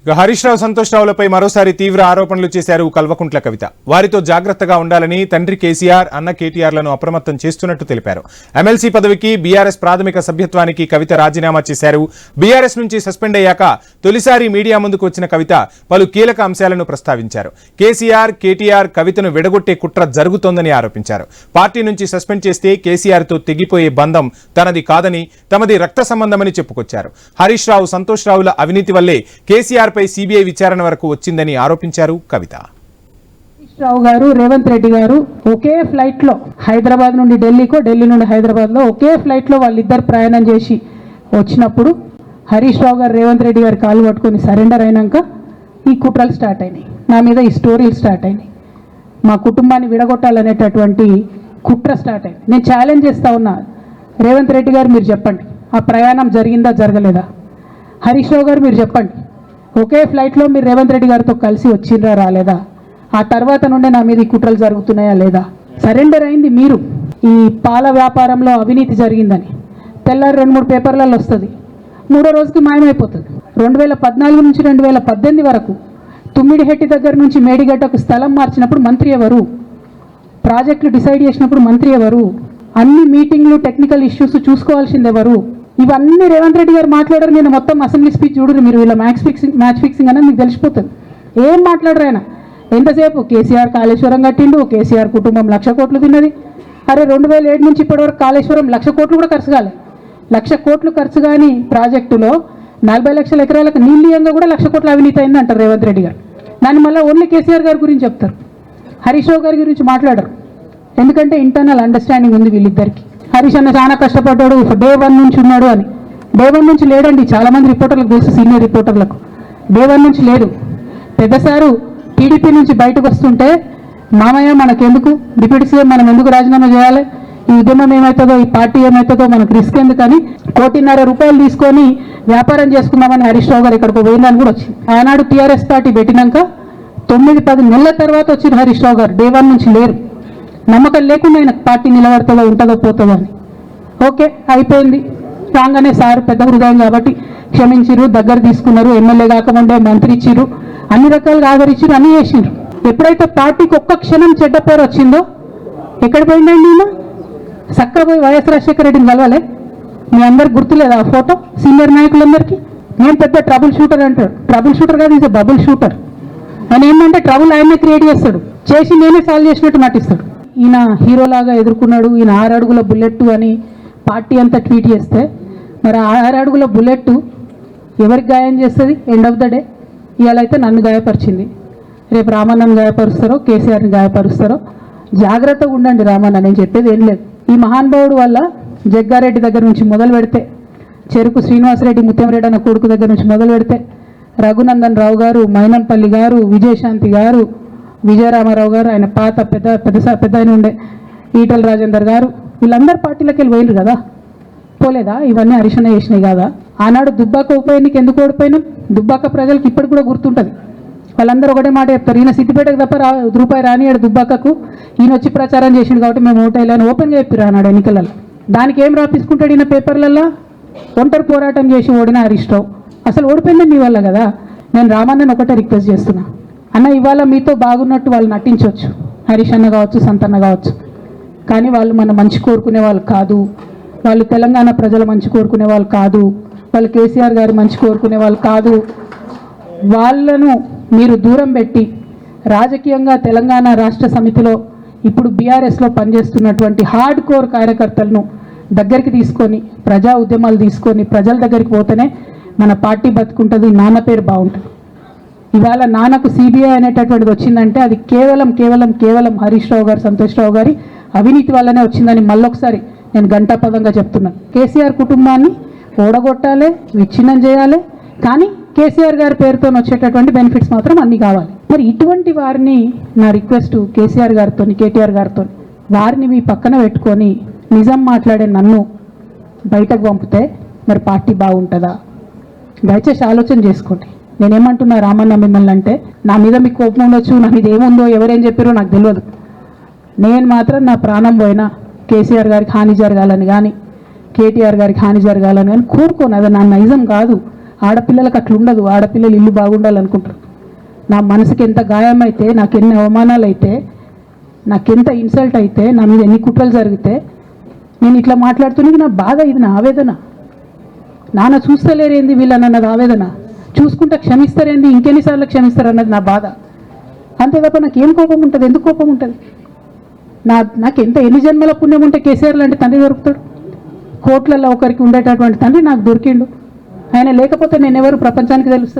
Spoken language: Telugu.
హరీష్ రావు సంతోష్ రావులపై మరోసారి తీవ్ర ఆరోపణలు చేశారు కల్వకుంట్ల కవిత. వారితో జాగ్రత్తగా ఉండాలని తండ్రి కేసీఆర్, అన్న కేటీఆర్లను అప్రమత్తం చేస్తున్నట్టు తెలిపారు. ఎమ్మెల్సీ పదవికి బీఆర్ఎస్ ప్రాథమిక సభ్యత్వానికి కవిత రాజీనామా చేశారు. బీఆర్ఎస్ నుంచి సస్పెండ్ అయ్యాక తొలిసారి మీడియా ముందుకు వచ్చిన కవిత పలు కీలక అంశాలను ప్రస్తావించారు. కేసీఆర్, కేటీఆర్ కవితను విడగొట్టే కుట్ర జరుగుతోందని ఆరోపించారు. పార్టీ నుంచి సస్పెండ్ చేస్తే కేసీఆర్ తో తెగిపోయే బంధం తనది కాదని, తమది రక్త సంబంధమని చెప్పుకొచ్చారు. హరీష్ రావు, సంతోష్ రావుల అవినీతి వల్లే కేసీఆర్ పై సిబిఐ విచారణ వరకు వచ్చిందని ఆరోపించారు కవిత. రావు గారు, రేవంత్ రెడ్డి గారు ఒకే ఫ్లైట్ లో హైదరాబాద్ నుండి ఢిల్లీకో, ఢిల్లీ నుండి హైదరాబాద్ లో ఒకే ఫ్లైట్ లో వాళ్ళిద్దరు ప్రయాణం చేసి వచ్చినప్పుడు హరీష్ రావు గారు రేవంత్ రెడ్డి గారు కాలు పట్టుకొని సరెండర్ అయినాక ఈ కుట్రలు స్టార్ట్ అయినాయి. నా మీద ఈ స్టోరీలు స్టార్ట్ అయినాయి. మా కుటుంబాన్ని విడగొట్టాలనేటటువంటి కుట్ర స్టార్ట్ అయింది. నేను ఛాలెంజ్ చేస్తా ఉన్నా, రేవంత్ రెడ్డి గారు మీరు చెప్పండి, ఆ ప్రయాణం జరిగిందా జరగలేదా? హరీష్ రావు గారు మీరు చెప్పండి, ఒకే ఫ్లైట్లో మీరు రేవంత్ రెడ్డి గారితో కలిసి వచ్చిండ్రా రాలేదా? ఆ తర్వాత నుండే నా మీద ఈ కుట్రలు జరుగుతున్నాయా లేదా? సరెండర్ అయింది మీరు. ఈ పాల వ్యాపారంలో అవినీతి జరిగిందని తెల్లారి 2-3 పేపర్లలో వస్తుంది, 3వ రోజుకి మాయమైపోతుంది. 2014 నుంచి 2018 వరకు తుమ్మిడిహెట్టి దగ్గర నుంచి మేడిగడ్డకు స్థలం మార్చినప్పుడు మంత్రి ఎవరు? ప్రాజెక్టులు డిసైడ్ చేసినప్పుడు మంత్రి ఎవరు? అన్ని మీటింగ్లు, టెక్నికల్ ఇష్యూస్ చూసుకోవాల్సింది ఎవరు? ఇవన్నీ రేవంత్ రెడ్డి గారు మాట్లాడారు. నేను మొత్తం అసెంబ్లీ స్పీచ్ చూడరు మీరు, ఇలా మ్యాచ్ ఫిక్సింగ్ అనేది మీకు తెలిసిపోతుంది. ఏం మాట్లాడరు ఆయన. ఎంతసేపు కేసీఆర్ కాళేశ్వరం కట్టిండు, కేసీఆర్ కుటుంబం 1,00,000 కోట్లు తిన్నది. అరే 2007 నుంచి ఇప్పటివరకు కాళేశ్వరం 1,00,000 కోట్లు కూడా ఖర్చు కాలేదు. 1,00,000 కోట్లు ఖర్చు కాని ప్రాజెక్టులో 40 లక్షల ఎకరాలకు నీళ్ళీయంగా కూడా 1,00,000 కోట్ల అవినీతి అయింది అంటారు రేవంత్ రెడ్డి గారు. దాన్ని మళ్ళీ ఓన్లీ కేసీఆర్ గారి గురించి చెప్తారు, హరీష్ రావు గారి గురించి మాట్లాడరు. ఎందుకంటే ఇంటర్నల్ అండర్స్టాండింగ్ ఉంది వీళ్ళిద్దరికి. హరీష్ అన్న చాలా కష్టపడ్డాడు, డే 1 నుంచి ఉన్నాడు అని. డే 1 నుంచి లేడండి. చాలామంది రిపోర్టర్లకు తెలుసు, సీనియర్ రిపోర్టర్లకు డే 1 నుంచి లేదు. పెద్దసారు టీడీపీ నుంచి బయటకు వస్తుంటే, మామయ్య మనకెందుకు, డిప్యూటీ సీఎం మనం ఎందుకు రాజీనామా చేయాలి, ఈ ఉద్యమం ఏమవుతుందో, ఈ పార్టీ ఏమవుతుందో మనకు రిస్క్ ఎందుకని 1,50,00,000 రూపాయలు తీసుకొని వ్యాపారం చేసుకుందామని హరీష్ రావు గారు ఇక్కడికి పోయిందని కూడా వచ్చింది. ఆనాడు టీఆర్ఎస్ పార్టీ పెట్టినాక 9-10 నెలల తర్వాత వచ్చిన హరీష్ రావు గారు డే 1 నుంచి లేరు. నమ్మకం లేకుండా ఆయన పార్టీ నిలబడుతుందో ఉంటుందో పోతుందో అని. ఓకే, అయిపోయింది. రాగానే సార్ పెద్ద హృదయం కాబట్టి క్షమించిరు, దగ్గర తీసుకున్నారు, ఎమ్మెల్యే కాకముందే మంత్రి ఇచ్చిరు, అన్ని రకాలుగా ఆదరించారు, అన్నీ చేసిండ్రు. ఎప్పుడైతే పార్టీకి ఒక్క క్షణం చెడ్డ పేరు వచ్చిందో, ఎక్కడ పోయిందండి ఈయన? సక్రపోయి వైఎస్ రాజశేఖర రెడ్డిని కలవాలే. మీ అందరికి గుర్తులేదా ఆ ఫోటో? సీనియర్ నాయకులందరికీ నేను పెద్ద ట్రబుల్ షూటర్ అంటాడు. ట్రబుల్ షూటర్ కాదు, ఈజ్ బబుల్ షూటర్. ఆయన ఏంటంటే ట్రబుల్ ఆయనే క్రియేట్ చేస్తాడు, చేసి నేనే సాల్వ్ చేసినట్టు నటిస్తాడు. ఈయన హీరోలాగా ఎదుర్కొన్నాడు. ఈయన 6 అడుగుల బుల్లెట్ అని పార్టీ అంతా ట్వీట్ చేస్తే, మరి 6 అడుగుల బుల్లెట్ ఎవరికి గాయం చేస్తుంది? ఎండ్ ఆఫ్ ద డే ఇవాళ అయితే నన్ను గాయపరిచింది, రేపు రామన్నను గాయపరుస్తారో, కేసీఆర్ని గాయపరుస్తారో. జాగ్రత్తగా ఉండండి రామన్న, నేను చెప్పేది ఏం లేదు. ఈ మహానుభావుడు వల్ల జగ్గారెడ్డి దగ్గర నుంచి మొదలు పెడితే, చెరుకు శ్రీనివాసరెడ్డి ముత్యంరెడ్డి అన్న కొడుకు దగ్గర నుంచి మొదలు పెడితే, రఘునందన్ రావు గారు, మైనంపల్లి గారు, విజయశాంతి గారు, విజయరామారావు గారు, ఆయన పాత పెద్ద ఆయన ఉండే ఈటల రాజేందర్ గారు, వీళ్ళందరూ పార్టీలోకి వెళ్ళి పోయినారు కదా, పోలేదా? ఇవన్నీ హరీషన్న చేసినాయి కదా. ఆనాడు దుబ్బాక ఉప ఎన్నిక ఎందుకు ఓడిపోయినాం? దుబ్బాక ప్రజలకు ఇప్పటికి కూడా గుర్తుంటుంది. వాళ్ళందరూ ఒకటే మాట చెప్తారు, ఈయన సిద్దిపేటకు తప్ప రూపాయి రానియాడు దుబ్బాకకు, ఈయన వచ్చి ప్రచారం చేసిండు కాబట్టి మేము ఓటేయాలని ఓపెన్గా చెప్పారు ఆనాడు ఎన్నికలలో. దానికి ఏం రాపించుకుంటాడు ఈయన పేపర్లలో? ఒంటరి పోరాటం చేసి ఓడిన హరీష్ రావు. అసలు ఓడిపోయింది మీ వల్ల కదా. నేను రామన్నని ఒకటే రిక్వెస్ట్ చేస్తున్నా, అన్న ఇవాళ మీతో బాగున్నట్టు వాళ్ళు నటించవచ్చు, హరీష్ అన్న కావచ్చు, సంతన్న కావచ్చు, కానీ వాళ్ళు మన మంచి కోరుకునే వాళ్ళు కాదు, వాళ్ళు తెలంగాణ ప్రజల మంచి కోరుకునే వాళ్ళు కాదు, వాళ్ళు కేసీఆర్ గారు మంచి కోరుకునే వాళ్ళు కాదు. వాళ్ళను మీరు దూరం పెట్టి రాజకీయంగా తెలంగాణ రాష్ట్ర సమితిలో ఇప్పుడు బీఆర్ఎస్లో పనిచేస్తున్నటువంటి హార్డ్ కోర్ కార్యకర్తలను దగ్గరికి తీసుకొని, ప్రజా ఉద్యమాలు తీసుకొని ప్రజల దగ్గరికి పోతేనే మన పార్టీ బతుకుంటుంది, నాన్న పేరు బాగుంటుంది. ఇవాళ నాన్నకు సిబిఐ అనేటటువంటిది వచ్చిందంటే అది కేవలం హరీష్ రావు గారు, సంతోష్ రావు గారి అవినీతి వల్లనే వచ్చిందని మళ్ళొకసారి నేను గంటాపదంగా చెప్తున్నాను. కేసీఆర్ కుటుంబాన్ని ఓడగొట్టాలి, విచ్ఛిన్నం చేయాలి, కానీ కేసీఆర్ గారి పేరుతో వచ్చేటటువంటి బెనిఫిట్స్ మాత్రం అన్నీ కావాలి. మరి ఇటువంటి వారిని నా రిక్వెస్ట్ కేసీఆర్ గారితో, కేటీఆర్ గారితో, వారిని మీ పక్కన పెట్టుకొని నిజం మాట్లాడే నన్ను బయటకు పంపితే మరి పార్టీ బాగుంటుందా? దయచేసి ఆలోచన చేసుకోండి. నేనేమంటున్నా రామన్న మిమ్మల్ని అంటే, నా మీద మీకు కోపం ఉండొచ్చు, నా మీద ఏముందో ఎవరేం చెప్పారో నాకు తెలియదు. నేను మాత్రం నా ప్రాణం పోయినా కేసీఆర్ గారికి హాని జరగాలని కానీ, కేటీఆర్ గారికి హాని జరగాలని కానీ కోరుకోను. అది నా నైజం కాదు. ఆడపిల్లలకు అట్లా ఉండదు. ఆడపిల్లలు ఇల్లు బాగుండాలనుకుంటారు. నా మనసుకి ఎంత గాయం అయితే, నాకు ఎన్ని అవమానాలు అయితే, నాకెంత ఇన్సల్ట్ అయితే, నా మీద ఎన్ని కుట్రలు జరిగితే నేను ఇట్లా మాట్లాడుతున్నది నా బాధ, ఇది నా ఆవేదన. నాన్న చూస్తలేరేంది వీళ్ళన్నది ఆవేదన, చూసుకుంటే క్షమిస్తారేంది, ఇంకెన్నిసార్లు క్షమిస్తారన్నది నా బాధ. అంతే తప్ప నాకేం కోపం ఉంటుంది? ఎందుకు కోపం ఉంటుంది? నాకు ఎన్ని జన్మల పుణ్యం ఉంటే కేసీఆర్ లాంటి తండ్రి దొరుకుతాడు? కోట్లలో ఒకరికి ఉండేటటువంటి తండ్రి నాకు దొరికిండు. ఆయన లేకపోతే నేను ఎవరు ప్రపంచానికి తెలుస్తుంది?